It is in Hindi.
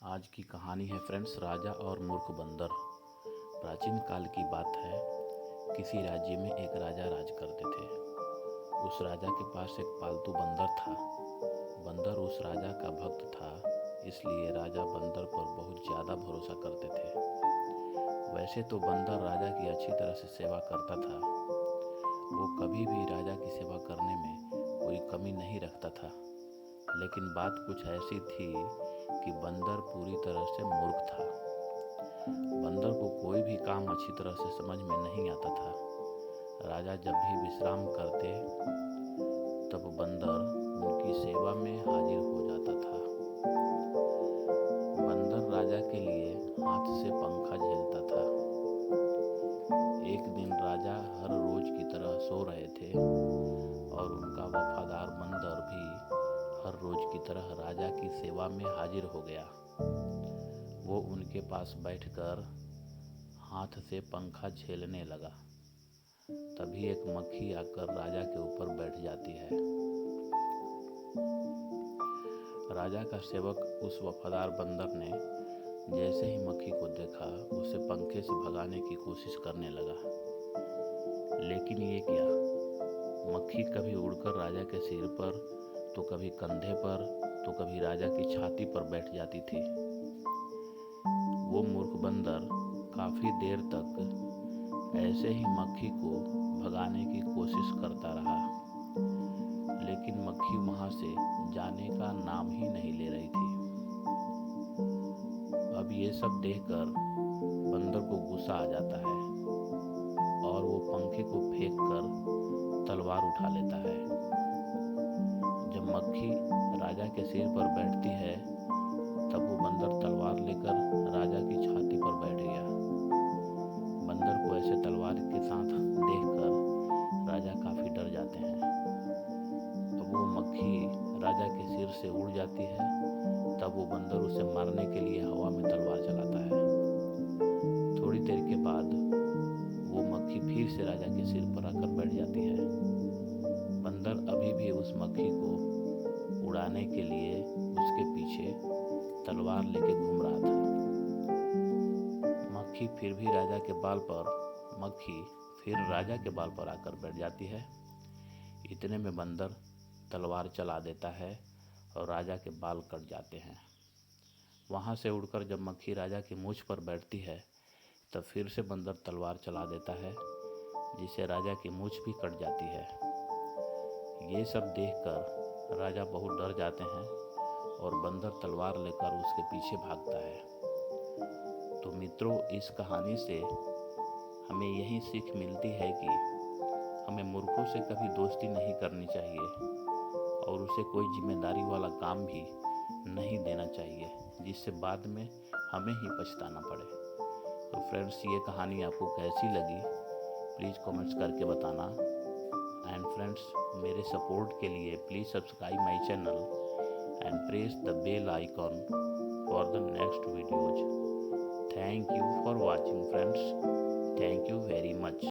आज की कहानी है फ्रेंड्स, राजा और मूर्ख बंदर। प्राचीन काल की बात है। किसी राज्य में एक राजा राज करते थे। उस राजा के पास एक पालतू बंदर था। बंदर उस राजा का भक्त था, इसलिए राजा बंदर पर बहुत ज़्यादा भरोसा करते थे। वैसे तो बंदर राजा की अच्छी तरह से सेवा करता था। वो कभी भी राजा की सेवा करने में कोई कमी नहीं रखता था। लेकिन बात कुछ ऐसी थी कि बंदर पूरी तरह से मूर्ख था। बंदर को कोई भी काम अच्छी तरह से समझ में नहीं आता था। राजा जब भी विश्राम करते तब बंदर उनकी सेवा में हाजिर हो जाता था। बंदर राजा के लिए हाथ से पंखा झेलता था। एक दिन राजा हर रोज की तरह सो रहे थे और उनका वफादार बंदर भी हर रोज की तरह राजा की सेवा में हाजिर हो गया। वो उनके पास बैठकर हाथ से पंखा झेलने लगा। तभी एक मक्खी आकर राजा के ऊपर बैठ जाती है। राजा का सेवक उस वफादार बंदर ने जैसे ही मक्खी को देखा, उसे पंखे से भगाने की कोशिश करने लगा। लेकिन ये क्या, मक्खी कभी उड़कर राजा के सिर पर, तो कभी कंधे पर, तो कभी राजा की छाती पर बैठ जाती थी। वो मूर्ख बंदर काफी देर तक ऐसे ही मक्खी को भगाने की कोशिश करता रहा, लेकिन मक्खी वहां से जाने का नाम ही नहीं ले रही थी। अब ये सब देखकर बंदर को गुस्सा आ जाता है और वो पंखे को फेंककर तलवार उठा लेता है। जब मक्खी राजा के सिर पर बैठती है, तब वो बंदर तलवार लेकर राजा की छाती पर बैठ गया। बंदर को ऐसे तलवार के साथ देखकर राजा काफी डर जाते हैं। अब वो मक्खी राजा के सिर से उड़ जाती है। तब वो बंदर उसे मारने के लिए हवा में तलवार चलाता है। थोड़ी देर के बाद वो मक्खी फिर से राजा के सिर पर आकर बैठ जाती है। बंदर अभी भी उस मक्खी को उड़ाने के लिए उसके पीछे तलवार लेके घूम रहा था। मक्खी फिर राजा के बाल पर आकर बैठ जाती है। इतने में बंदर तलवार चला देता है और राजा के बाल कट जाते हैं। वहां से उड़कर जब मक्खी राजा की मूंछ पर बैठती है, तब फिर से बंदर तलवार चला देता है, जिससे राजा की मूंछ भी कट जाती है। ये सब देखकर राजा बहुत डर जाते हैं और बंदर तलवार लेकर उसके पीछे भागता है। तो मित्रों, इस कहानी से हमें यही सीख मिलती है कि हमें मूर्खों से कभी दोस्ती नहीं करनी चाहिए और उसे कोई जिम्मेदारी वाला काम भी नहीं देना चाहिए, जिससे बाद में हमें ही पछताना पड़े। तो फ्रेंड्स, ये कहानी आपको कैसी लगी प्लीज़ कमेंट्स करके बताना। एंड फ्रेंड्स, मेरे सपोर्ट के लिए please subscribe my channel and press the bell icon for the next videos. Thank you for watching friends. Thank you very much.